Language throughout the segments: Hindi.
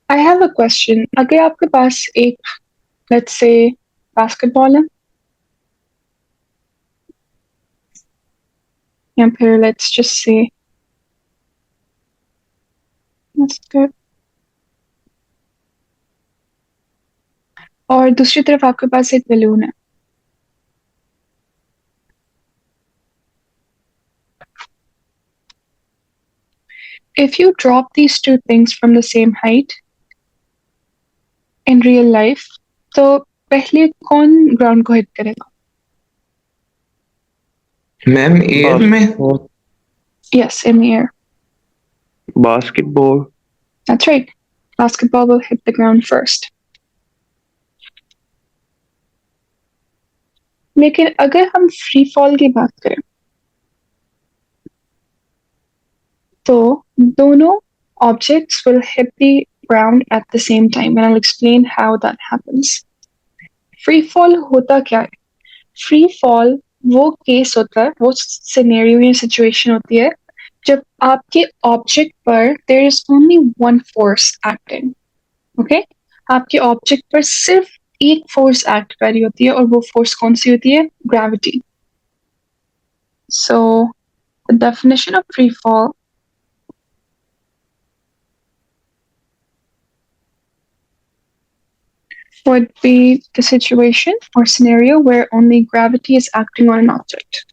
I have a question. अगर आपके पास एक लेट्स से बास्केटबॉल है या फिर लेट्स जस्ट से बास्केट, और दूसरी तरफ आपके पास एक बलून है। If you drop these two things from the same height in real life, तो पहले कौन ग्राउंड को हिट करेगा? मैम एयर में। Basketball. Yes, in air. Basketball. That's right. Basketball will hit the ground first. लेकिन अगर हम फ्री फॉल की बात करें तो दोनों objects will hit the ground at the same time, and I'll explain how that happens. Free fall होता क्या है? Free fall वो केस होता है, वो सिनेरियो या सिचुएशन होती है जब आपके ऑब्जेक्ट पर there is only one force acting. Okay, आपके ऑब्जेक्ट पर सिर्फ एक फोर्स एक्ट कर रही होती है, और वो फोर्स कौन सी होती है? Gravity. So the definition of free fall would be the situation or scenario where only gravity is acting on an object.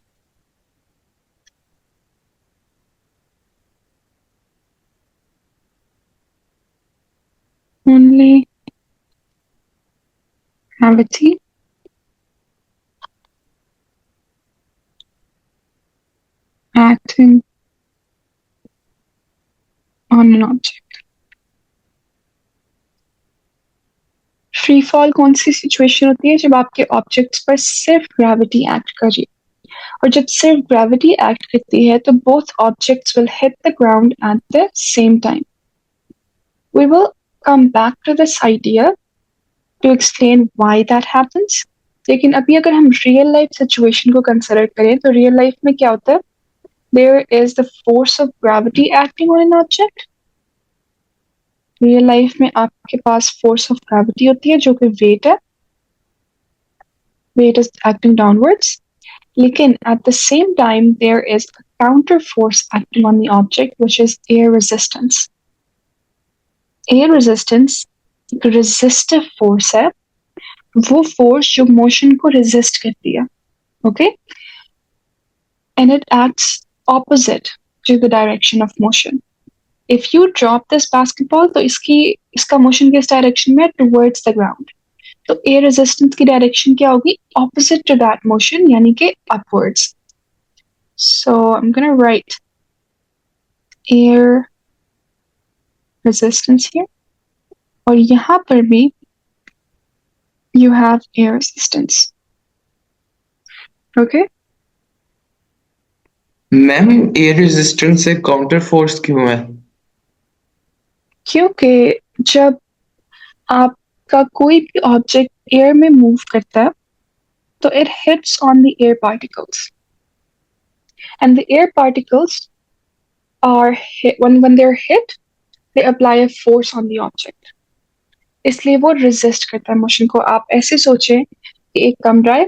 Only gravity acting on an object. Free fall कौन सी सिचुएशन होती है? जब आपके ऑब्जेक्ट्स पर सिर्फ ग्रेविटी एक्ट कर रही है, और जब सिर्फ ग्रेविटी एक्ट करती है तो both objects will hit the ground at the same time. We will come back to this idea to explain why that happens. लेकिन अभी अगर हम रियल लाइफ सिचुएशन को कंसिडर करें तो रियल लाइफ में क्या होता है? There is the force of gravity acting on an object. Real life में आपके पास फोर्स ऑफ ग्रेविटी होती है जो कि वेट है, वेट इज एक्टिंग डाउनवर्ड्स। लेकिन at the same time there is a counter force acting on the object which is air resistance. Air resistance एक रेजिस्टिव फोर्स है, वो फोर्स जो मोशन को रेजिस्ट करती है। Okay, and it acts opposite to the direction of motion. If you drop this basketball तो इसका मोशन किस डायरेक्शन में? Towards the ground. तो एयर रेजिस्टेंस की डायरेक्शन क्या होगी? ऑपोजिट टू दैट मोशन, यानी कि upwards. So I am gonna right air resistance here, और यहां पर भी you have air resistance. Okay, ma'am air resistance से काउंटर फोर्स क्यों है? क्योंकि जब आपका कोई भी ऑब्जेक्ट एयर में मूव करता है तो it hits on the air particles, and the air particles are hit when they're hit, they apply a force on the object, इसलिए वो resist करता है मोशन को। आप ऐसे सोचें कि एक कमरा है,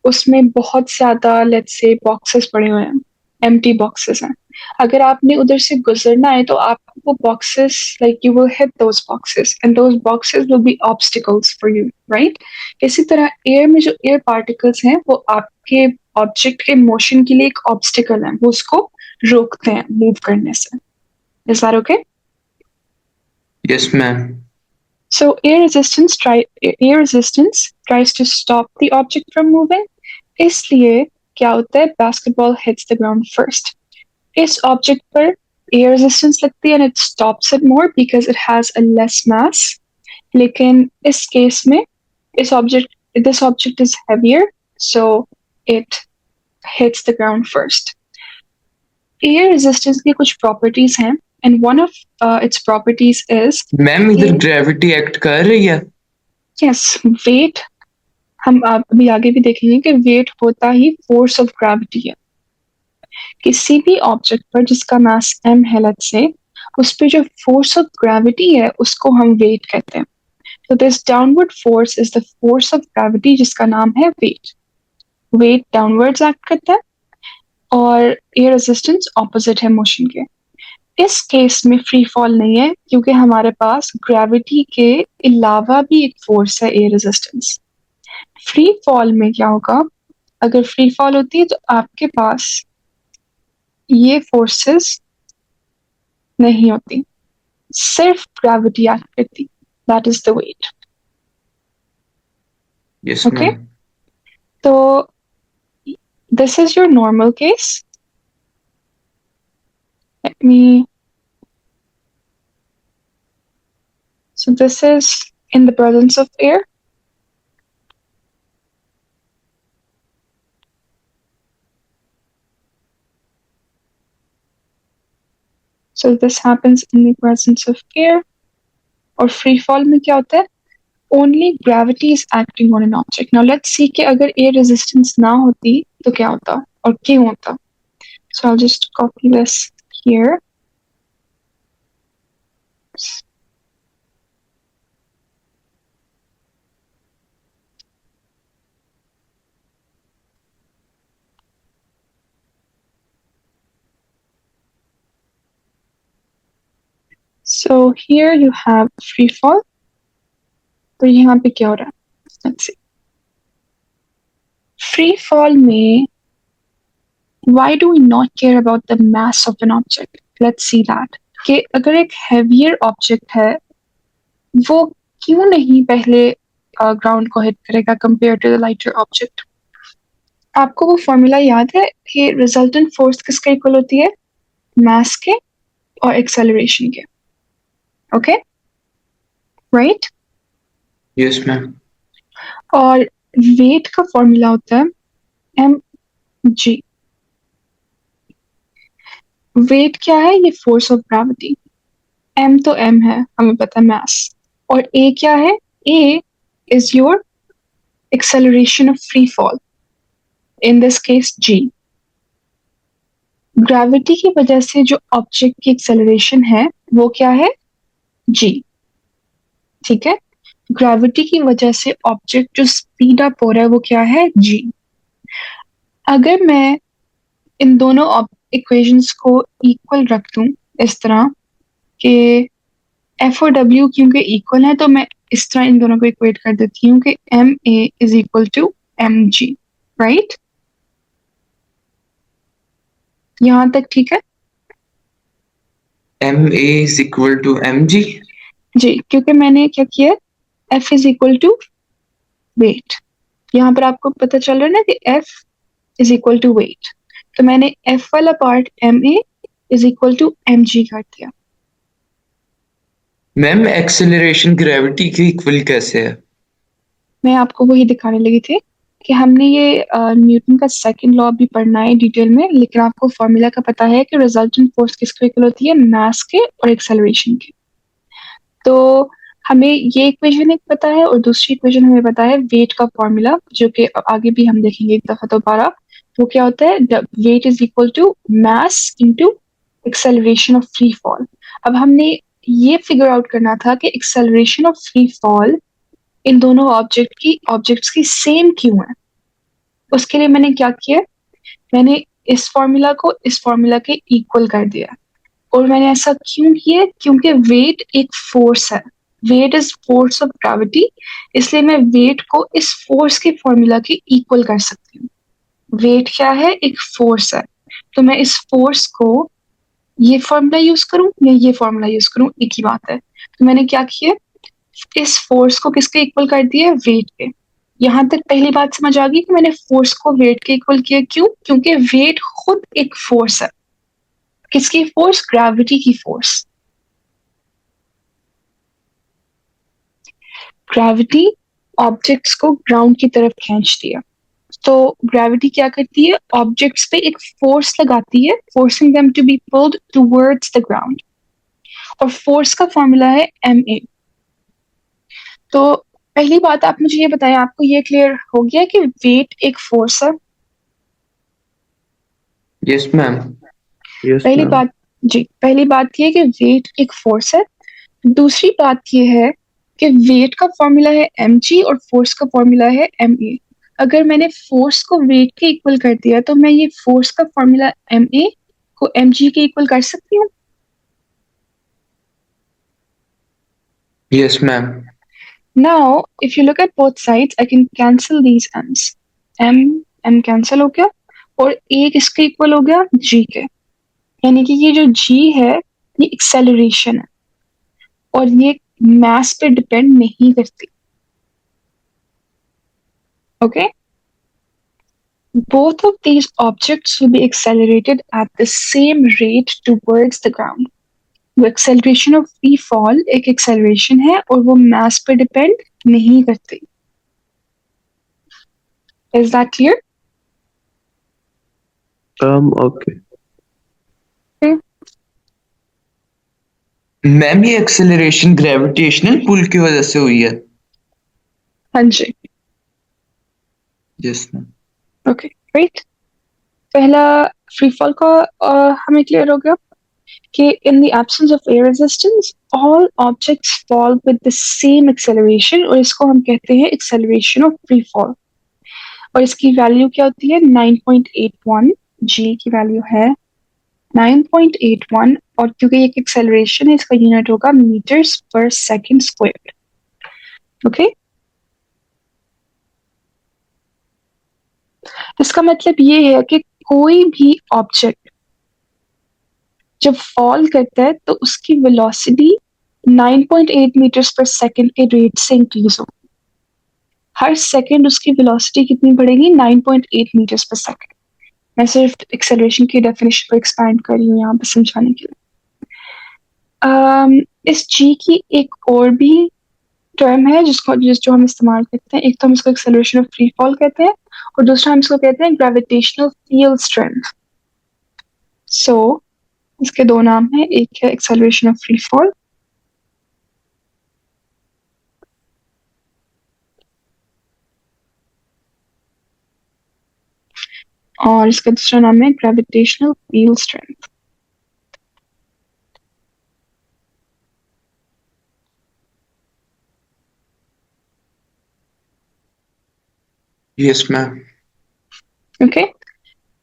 उसमें बहुत ज्यादा लेट्स से बॉक्सेस पड़े हुए हैं, एम्प्टी बॉक्सेस हैं। अगर आपने उधर से गुजरना है तो आप वो boxes like you will hit those boxes and those boxes will be obstacles for you, right? इसी तरह एयर में जो एयर पार्टिकल्स हैं वो आपके ऑब्जेक्ट के मोशन के लिए एक ऑब्स्टिकल है, वो उसको रोकते हैं मूव करने से। Is that okay? Yes ma'am. So air resistance tries to stop the object from moving. इसलिए क्या होता है? Basketball hits the ground first. इस ऑब्जेक्ट पर एयर रेजिस्टेंस लगती है and it stops it more because it has a less mass. लेकिन इस केस में this object is heavier, so it hits the ground first. Air resistance की कुछ प्रॉपर्टीज हैं, and one of its properties is ma'am इधर ग्रेविटी एक्ट कर रही है? Yes, wait. हम अभी आगे भी देखेंगे कि वेट होता ही फोर्स ऑफ ग्रेविटी है। किसी भी ऑब्जेक्ट पर जिसका मास m है लेट्स से, उस पे जो फोर्स ऑफ ग्रेविटी है उसको हम वेट कहते हैं। तो this downward force is the force of gravity जिसका नाम है वेट। वेट डाउनवर्ड्स एक्ट करता है और एयर रेजिस्टेंस ऑपोजिट है मोशन के। इस केस में फ्री फॉल नहीं है क्योंकि हमारे पास ग्रेविटी के अलावा भी एक फोर्स है, एयर रेजिस्टेंस। फ्री फॉल में क्या होगा, अगर फ्री फॉल होती है तो आपके पास ये फोर्सेस नहीं होती, सिर्फ ग्रेविटी एक्ट करती, that is the weight. Yes, okay, ma'am. तो this is your normal case. Let me, so this is in the presence of air. So this happens in the presence of air. और free fall में क्या होता है, only gravity is acting on an object. Now let's see कि अगर air resistance ना होती तो क्या होता और क्यों होता। So I'll just copy this here. So here you have free fall. तो यहाँ पे क्या हो रहा है, let's see. Free fall में why do we not care about the mass of an object? Let's see that. कि अगर एक heavier object है वो क्यों नहीं पहले ग्राउंड को हिट करेगा compare to the lighter object. आपको वो फॉर्मूला याद है कि रिजल्टेंट फोर्स किसके इक्वल होती है, मास के और एक्सेलरेशन के। Okay, right. Yes, ma'am. और वेट का फॉर्मूला होता है एम जी। वेट क्या है, ये फोर्स ऑफ ग्रेविटी। एम तो एम है, हमें पता है मास। और ए क्या है, a is your acceleration of free fall, in this case g. Gravity की वजह से जो ऑब्जेक्ट की एक्सेलरेशन है वो क्या है, जी। ठीक है, ग्रेविटी की वजह से ऑब्जेक्ट जो स्पीड अप हो रहा है वो क्या है, जी। अगर मैं इन दोनों इक्वेशंस को इक्वल रख दूं इस तरह कि एफ और डब्ल्यू क्योंकि इक्वल है तो मैं इस तरह इन दोनों को इक्वेट कर देती हूँ कि M A is equal to M G, right. यहां तक ठीक है MA is equal to MG. जी, क्योंकि मैंने क्या किया, F is equal to weight. यहाँ पर आपको पता चल रहा है ना कि F is equal to weight, तो मैंने एफ वाला part M A is equal to M G कर दिया। मैम एक्सेलरेशन ग्रेविटी के इक्वल कैसे है? मैं आपको वही दिखाने लगी थी कि हमने ये न्यूटन का सेकंड लॉ भी पढ़ना है डिटेल में, लेकिन आपको फॉर्मूला का पता है कि रिजल्टेंट फोर्स किसके इक्वल होती है, मास के और एक्सेलरेशन के। तो हमें ये इक्वेशन एक पता है और दूसरी इक्वेशन हमें पता है वेट का फॉर्मूला, जो कि आगे भी हम देखेंगे एक दफा दोबारा। वो क्या होता है, weight is equal to mass into acceleration of free fall. अब हमने ये फिगर आउट करना था कि एक्सेलरेशन ऑफ फ्री फॉल इन दोनों ऑब्जेक्ट्स की सेम क्यों है। उसके लिए मैंने क्या किया, मैंने इस फॉर्मूला को इस फॉर्मूला के इक्वल कर दिया। और मैंने ऐसा क्यों किया, क्योंकि वेट एक फोर्स है, weight is force of gravity, इसलिए मैं वेट को इस फोर्स के फॉर्मूला के इक्वल कर सकती हूँ। वेट क्या है, एक फोर्स है, तो मैं इस फोर्स को ये फॉर्मूला यूज करूं या ये फॉर्मूला यूज करूं, एक ही बात है। तो मैंने क्या किया, इस फोर्स को किसके इक्वल कर दिया, वेट के। यहां तक पहली बात समझ आ गई कि मैंने फोर्स को वेट के इक्वल किया, क्यों, क्योंकि वेट खुद एक फोर्स है। किसकी फोर्स, ग्रेविटी की फोर्स। ग्रेविटी ऑब्जेक्ट्स को ग्राउंड की तरफ खींचती है। तो ग्रेविटी क्या करती है, ऑब्जेक्ट्स पे एक फोर्स लगाती है, forcing them to be pulled towards the ground. और फोर्स का फॉर्मूला है एम ए। तो पहली बात आप मुझे ये बताएं, आपको ये क्लियर हो गया कि वेट एक फोर्स है। Yes ma'am. यस पहली मैम। बात जी, पहली बात ये है कि वेट एक फोर्स है। दूसरी बात ये है कि वेट का फॉर्मूला है mg और फोर्स का फॉर्मूला है ma। अगर मैंने फोर्स को वेट के इक्वल कर दिया तो मैं ये फोर्स का फॉर्मूला ma को mg के इक्वल कर सकती हूँ। Yes, ma'am. Now, if you look at both sides, I can cancel these m's. m cancel हो गया और a किसके इक्वल हो गया, g के। यानी कि ये जो g है ये एक्सेलरेशन है और ये मास पे डिपेंड नहीं करती। Okay, both of these objects will be accelerated at the same rate towards the ground। वो एक्सेलरेशन ऑफ फ्री फॉल एक एक्सेलरेशन है और वो मास पे डिपेंड नहीं करती। Is that clear? Okay. Ma'am ये एक्सेलरेशन ग्रेविटेशनल पुल की वजह से हुई है। हाँ जी। Yes ma'am. ओके राइट, पहला फ्री फॉल का हमें क्लियर हो गया कि in the absence of air resistance all objects fall with the same acceleration और इसको हम कहते हैं acceleration of free fall। और इसकी वैल्यू क्या होती है, 9.81। g की वैल्यू है 9.81 और क्योंकि ये एक्सेलरेशन है इसका यूनिट होगा मीटर्स पर सेकंड स्क्वायर। ओके, इसका मतलब ये है कि कोई भी ऑब्जेक्ट जब फॉल करता है तो उसकी वेलोसिटी 9.8 मीटर्स पर सेकंड के रेट से इंक्रीज हो। हर सेकंड उसकी वेलोसिटी कितनी बढ़ेगी, 9.8 मीटर्स पर सेकंड। मैं सिर्फ एक्सेलरेशन की डेफिनेशन को एक्सपैंड कर रही हूँ यहाँ पे समझाने के लिए। इस जी की एक और भी टर्म है जो हम इस्तेमाल करते हैं। एक तो हम इसको एक्सेलरेशन ऑफ फ्री फॉल कहते हैं और दूसरा हम इसको कहते हैं ग्रेविटेशनल फील्ड स्ट्रेंथ। सो इसके दो नाम हैं, एक है एक्सेलरेशन ऑफ फ्री फॉल और इसका दूसरा नाम है gravitational field strength. Yes ma'am. Okay,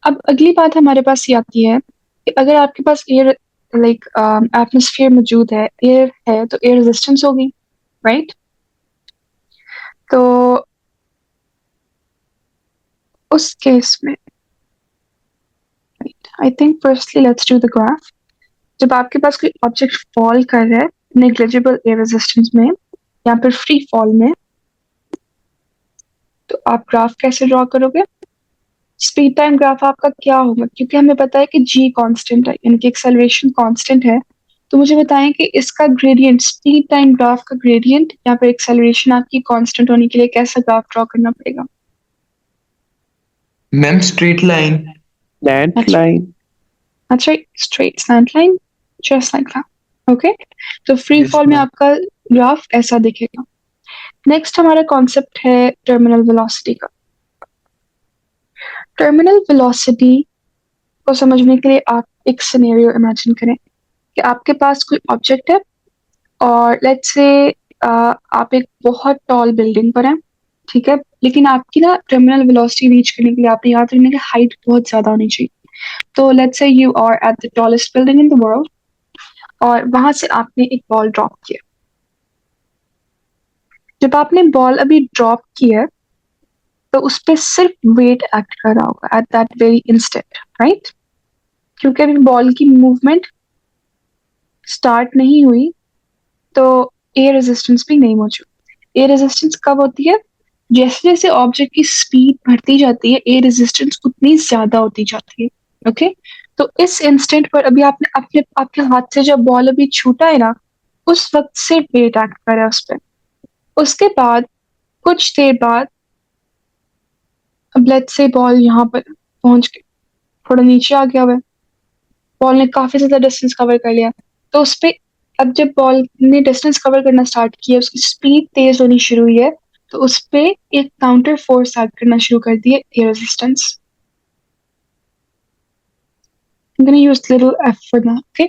अब अगली बात हमारे पास ये आती है कि अगर आपके पास एयर लाइक एटमोस्फेयर मौजूद है, एयर है तो एयर रेजिस्टेंस होगी, राइट? तो उस केस में I think firstly let's do the graph. जब आपके पास कोई ऑब्जेक्ट फॉल कर रहा है नेग्लिजिबल एयर रेजिस्टेंस में या फिर फ्री फॉल में, तो आप ग्राफ कैसे ड्रॉ करोगे? स्पीड टाइम ग्राफ आपका क्या होगा, क्योंकि हमें पता है कि जी कांस्टेंट है यानी कि एक्सेलरेशन कांस्टेंट है। तो मुझे बताएं कि इसका ग्रेडियंट, स्पीड टाइम ग्राफ का ग्रेडियंट या फिर एक्सेलरेशन आपकी कांस्टेंट होने के लिए कैसा ग्राफ ड्रॉ करना पड़ेगा? Ma'am straight line. Slant line. That's right, straight slant line, just like that. Okay, तो फ्री Yes, फॉल में ma'am. आपका ग्राफ ऐसा दिखेगा। नेक्स्ट हमारा कॉन्सेप्ट है टर्मिनल वेलोसिटी का। टर्मिनल वेलोसिटी को समझने के लिए आप एक सिनेरियो इमेजिन करें कि आपके पास कोई ऑब्जेक्ट है और लेट्स से आप एक बहुत टॉल बिल्डिंग पर हैं, ठीक है, लेकिन आपकी ना टर्मिनल वेलोसिटी रीच करने के लिए आपने याद रखना कि हाइट बहुत ज्यादा होनी चाहिए। तो let's say you are at the tallest building in the world और वहां से आपने एक बॉल ड्रॉप किया। जब आपने बॉल अभी ड्रॉप किया तो उस पर सिर्फ वेट एक्ट कर रहा होगा at that very instant, right? क्योंकि अभी बॉल की मूवमेंट स्टार्ट नहीं हुई तो एयर रेजिस्टेंस भी नहीं मौजूद। एयर रेजिस्टेंस कब होती है? जैसे जैसे ऑब्जेक्ट की स्पीड बढ़ती जाती है एयर रेजिस्टेंस उतनी ज्यादा होती जाती है। ओके, तो इस इंस्टेंट पर अभी आपने अपने आपके हाथ से जब बॉल अभी छूटा है ना, उस वक्त से वेट एक्ट कर रहा है उस पर। उसके बाद कुछ देर बाद अब लेट्स से बॉल यहाँ पर पहुंच के थोड़ा नीचे आ गया हुआ है, बॉल ने काफी ज्यादा डिस्टेंस कवर कर लिया। तो उस पे अब जब बॉल ने डिस्टेंस कवर करना स्टार्ट किया, उसकी स्पीड तेज होनी शुरू हुई है, तो उस पे एक काउंटर फोर्स एक्ट करना शुरू कर दिया, air resistance. I'm gonna use little f for that, okay?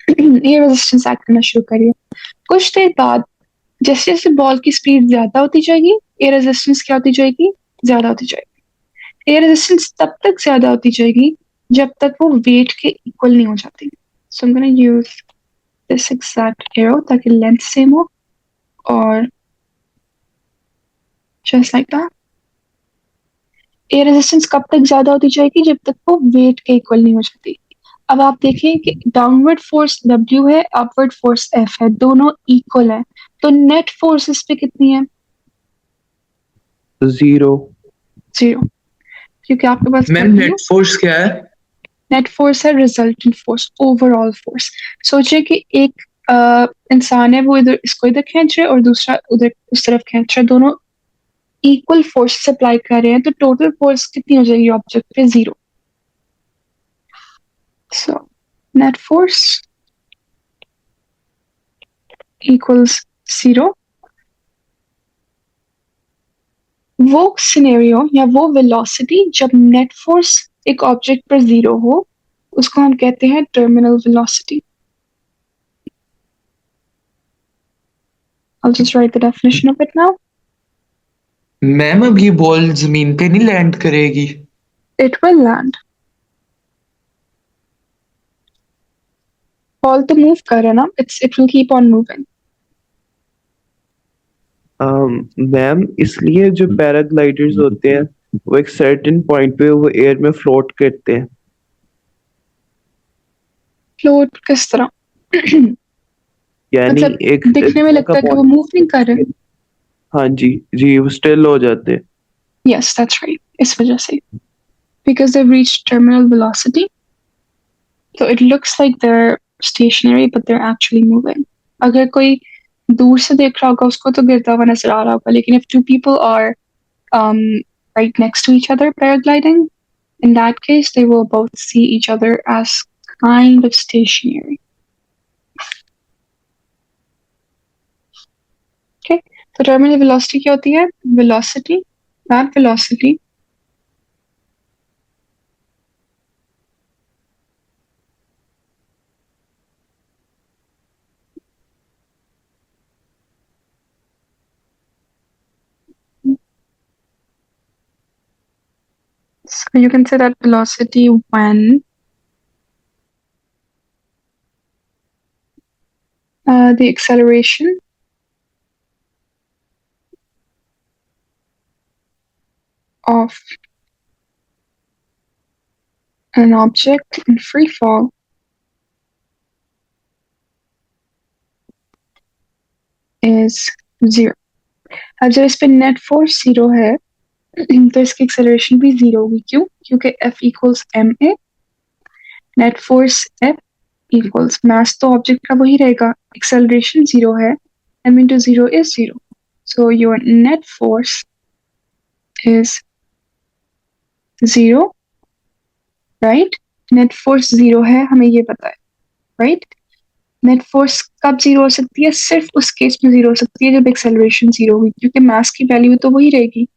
ये रेजिस्टेंस एक्ट करना शुरू करिए। कुछ देर बाद जैसे जैसे बॉल की स्पीड ज्यादा होती जाएगी, ये रेजिस्टेंस क्या होती जाएगी? ज्यादा होती जाएगी। ये रेजिस्टेंस तब तक ज्यादा होती जाएगी जब तक वो वेट के इक्वल नहीं हो जाती। So I am gonna use this exact arrow ताकि लेंथ सेम हो, और जस्ट लाइक दैट। ये रेजिस्टेंस कब तक ज्यादा होती जाएगी? जब तक वो वेट के इक्वल नहीं हो जाती। अब आप देखिए कि डाउनवर्ड फोर्स W है, अपवर्ड फोर्स F है, दोनों इक्वल है, तो नेट फोर्स इस पे कितनी है? 0. 0, क्योंकि आपके पास मैम W, नेट फोर्स क्या है? नेट फोर्स है रिजल्टेंट फोर्स, ओवरऑल फोर्स। सोचिए कि एक इंसान है, वो इधर इसको इधर खींच रहे हैं और दूसरा उधर उस तरफ खींच रहा है, दोनों इक्वल फोर्स अप्लाई कर रहे हैं, तो टोटल फोर्स कितनी हो जाएगी ऑब्जेक्ट पे? 0। So net force equals 0। वो सिनेरियो या वो वेलोसिटी जब नेट फोर्स एक ऑब्जेक्ट पर 0 हो, उसको हम कहते हैं terminal velocity. I'll just write the definition of it now. Ma'am अब ये बॉल जमीन पे नहीं लैंड करेगी? It will land. बॉल तो मूव कर रहा है ना, it will keep on moving. Ma'am इसलिए जो पैराग्लाइडर्स होते हैं वो एक सर्टेन पॉइंट पे वो एयर में फ्लोट करते हैं। फ्लोट किस तरह? यानी मतलब एक दिखने में लगता है कि वो मूव नहीं कर रहे। हाँ जी जी, वो स्टिल हो जाते हैं। Yes, that's right. इस वजह से, because they've reached terminal velocity, so it looks like they're stationary, but they're actually moving. अगर कोई दूर से देख रहा होगा उसको तो गिरता हुआ नजर आ रहा होगा, लेकिन if two people are um, right next to each other paragliding, in that case they will both see each other as kind of stationary. Okay, तो terminal velocity क्या होती है? Velocity, that velocity so you can say that velocity when the acceleration of an object in free fall is 0. अब जब इस पे नेट फोर्स 0 है तो इसकी एक्सेलरेशन भी 0 होगी। क्यों? क्योंकि F equals ma, net force F equals mass तो ऑब्जेक्ट का वही रहेगा, एक्सेलरेशन 0 है, m into 0 is 0, so your net force is 0, right? Net force 0 है, हमें ये पता है, right? नेट फोर्स कब 0 हो सकती है? सिर्फ उस केस में 0 हो सकती है जब एक्सेलरेशन 0 हुई, क्योंकि मास की वैल्यू तो वही रहेगी,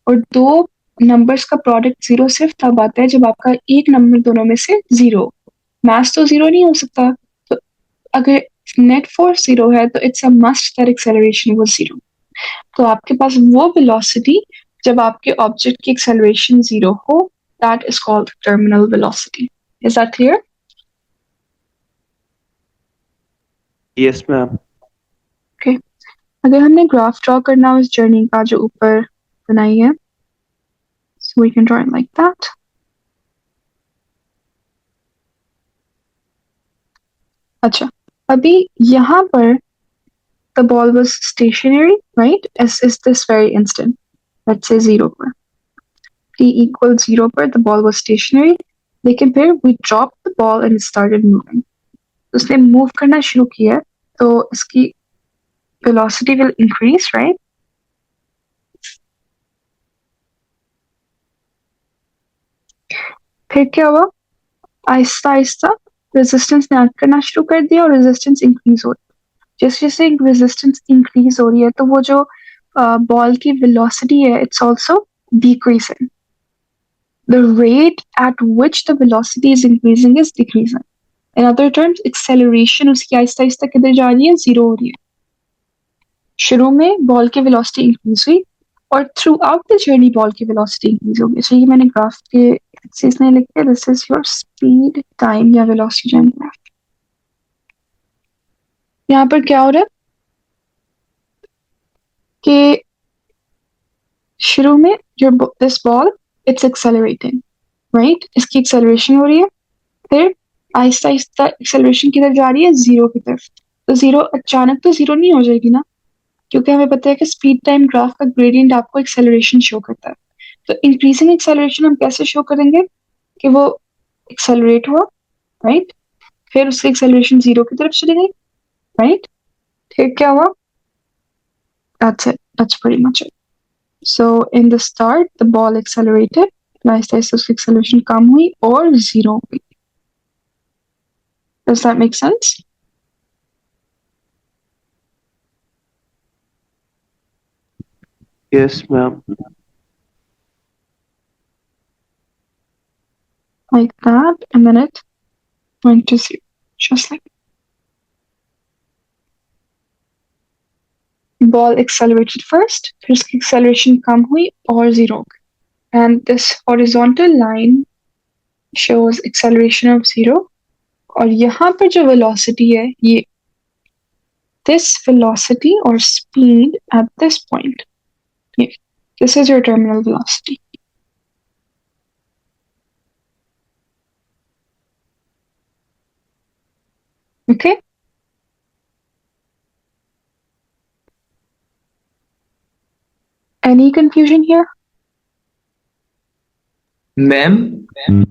और दो नंबर्स का प्रोडक्ट 0 सिर्फ तब आता है जब आपका एक नंबर दोनों में से 0। मास तो 0 नहीं हो सकता, तो अगर नेट फोर्स 0 है तो it's a must that acceleration was 0। तो आपके पास वो वेलोसिटी जब आपके ऑब्जेक्ट की एक्सेलरेशन 0 हो, that is called terminal velocity. Is that clear? Yes ma'am. Okay, अगर हमने ग्राफ ड्रॉ करना हो इस जर्नी का जो ऊपर बनाई है, so we can draw it like that. अच्छा, अभी यहाँ पर the ball was stationary, right? As is this very instant, let's say 0 पर, t equals 0 पर the ball was stationary, लेकिन फिर we dropped the ball and it started moving. उसने move करना शुरू किया, तो इसकी velocity will increase, right? फिर क्या हुआ? आहिस्ता आहिस्ता रेजिस्टेंस ने एक्ट करना शुरू कर दिया और रेजिस्टेंस इंक्रीज हो रही है। जैसे जैसे रेजिस्टेंस इंक्रीज हो रही है तो वो जो बॉल की वेलोसिटी है, it's also decreasing. the rate at which the velocity is increasing is decreasing. In other terms, acceleration उसकी आहिस्ता आहिस्ता किधर जा रही है, जीरो हो रही है. शुरू में बॉल की वेलोसिटी इंक्रीज हुई और through out the journey ball की वेलोसिटी इंक्रीज होगी. सो ये मैंने ग्राफ के एक्सिस में लिखा है, this is your speed time या वेलोसिटी जर्नी ग्राफ. यहाँ पर क्या हो रहा है कि शुरू में जो this ball it's accelerating, right, इसकी एक्सेलरेशन हो रही है, फिर आहिस्ता आहिस्ता एक्सेलरेशन किधर जा रही है, जीरो की तरफ. तो जीरो अचानक तो जीरो नहीं हो जाएगी ना, क्योंकि हमें पता है कि स्पीड टाइम ग्राफ का ग्रेडियंट आपको एक्सेलरेशन शो करता है. तो इंक्रीजिंग एक्सेलरेशन हम कैसे शो करेंगे कि वो एक्सेलरेट हुआ, राइट, फिर उसकी एक्सेलरेशन जीरो की तरफ चली गई, राइट, फिर क्या हुआ, that's pretty much it. So in the start the ball accelerated, Aahista Aahista उसकी एक्सेलरेशन कम हुई और जीरो हो गई. Does that make sense? Yes, ma'am. Like that, and then it went to zero, just like ball accelerated first, फिर उसकी acceleration कम हुई और जीरो हो गई. And this horizontal line shows acceleration of zero. और यहाँ पर जो velocity है, ये this velocity or speed at this point, yeah, this is your terminal velocity. Okay. Any confusion here? Ma'am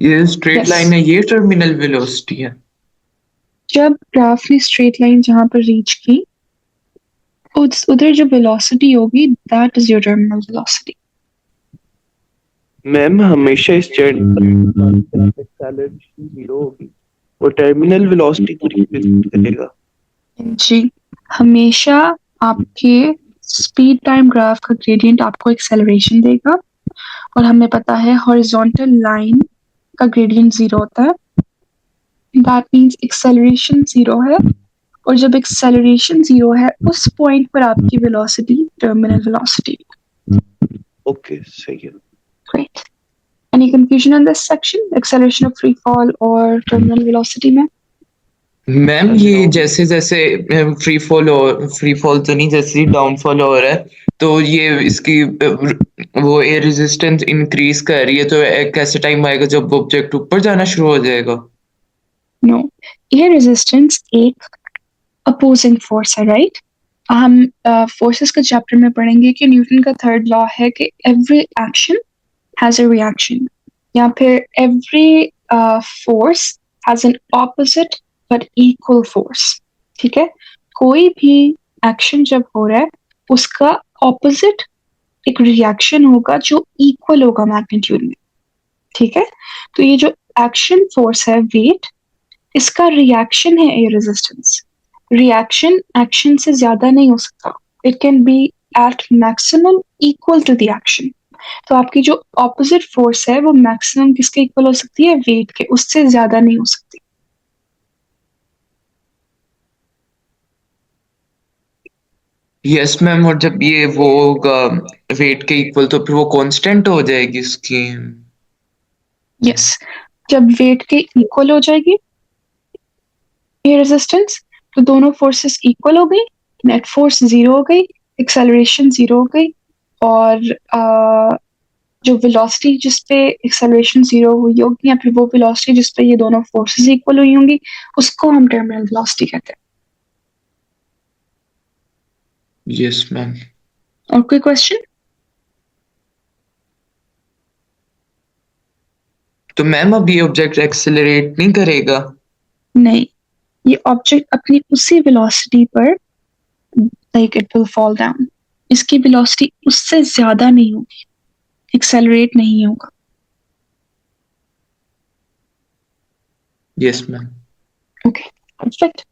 ये स्ट्रेट Yes. लाइन है, ये टर्मिनल वेलोसिटी है. जब ग्राफ ने स्ट्रेट लाइन जहां पर रीच की, उधर जो वेलोसिटी होगी, that is your terminal velocity. Ma'am हमेशा इस जर्नी एक्सेलरेशन जीरो होगी और टर्मिनल वेलोसिटी को रिप्रेजेंट करेगा. जी, हमेशा आपके स्पीड टाइम ग्राफ का ग्रेडियंट आपको एक्सेलरेशन देगा, और हमें पता है हॉरिजॉन्टल लाइन का ग्रेडियंट जीरो होता है. दैट मींस एक्सेलरेशन जीरो है, और जब एक्सेलरेशन जीरो है उस पॉइंट पर आपकी वेलोसिटी टर्मिनल वेलोसिटी. ओके, सही है. Great. Any confusion in this section? Acceleration of free fall or terminal velocity में? मैम ये जैसे जैसे फ्री फॉल तो नहीं, जैसे डाउनफॉल हो रहा है, तो ये इसकी वो एयर रेजिस्टेंस इंक्रीज कर रही है, तो एक ऐसे टाइम आएगा जब ऑब्जेक्ट ऊपर जाना शुरू हो जाएगा. No. Air resistance एक opposing force है, right? हम forces के चैप्टर में पढ़ेंगे कि न्यूटन का थर्ड लॉ है कि every action has a reaction, या फिर every force has an opposite but equal force. ठीक है, कोई भी एक्शन जब हो रहा है उसका ऑपोजिट एक रिएक्शन होगा जो इक्वल होगा मैग्नीट्यूड में. ठीक है, तो ये जो एक्शन फोर्स है वेट, इसका रिएक्शन है एयर रेजिस्टेंस. रिएक्शन एक्शन से ज्यादा नहीं हो सकता, it can be at maximum equal to the action. तो आपकी जो ऑपोजिट फोर्स है वो मैक्सिमम किसके इक्वल हो सकती है, वेट के, उससे ज्यादा नहीं हो सकती. यस मैम, और जब ये वो होगा वेट के इक्वल, तो फिर वो कांस्टेंट हो जाएगी इसकी. यस, जब वेट के इक्वल हो जाएगी एयर रेजिस्टेंस, तो दोनों फोर्सेस इक्वल हो गई, नेट फोर्स जीरो हो गई, एक्सेलरेशन जीरो हो गई, और जो वेलोसिटी जिस पे एक्सेलरेशन जीरो हुई होगी, या फिर वो वेलोसिटी जिस पे ये दोनों फोर्सेस इक्वल हुई होंगी, उसको हम टर्मिनल वेलोसिटी कहते हैं. Yes ma'am. और कोई क्वेश्चन? तो मैम अब ये ऑब्जेक्ट एक्सेलरेट नहीं करेगा? नहीं, ये ऑब्जेक्ट अपनी उसी वेलोसिटी पर, like it will fall down. इसकी वेलोसिटी उससे ज्यादा नहीं होगी, एक्सेलरेट नहीं होगा. Yes ma'am. Okay, perfect.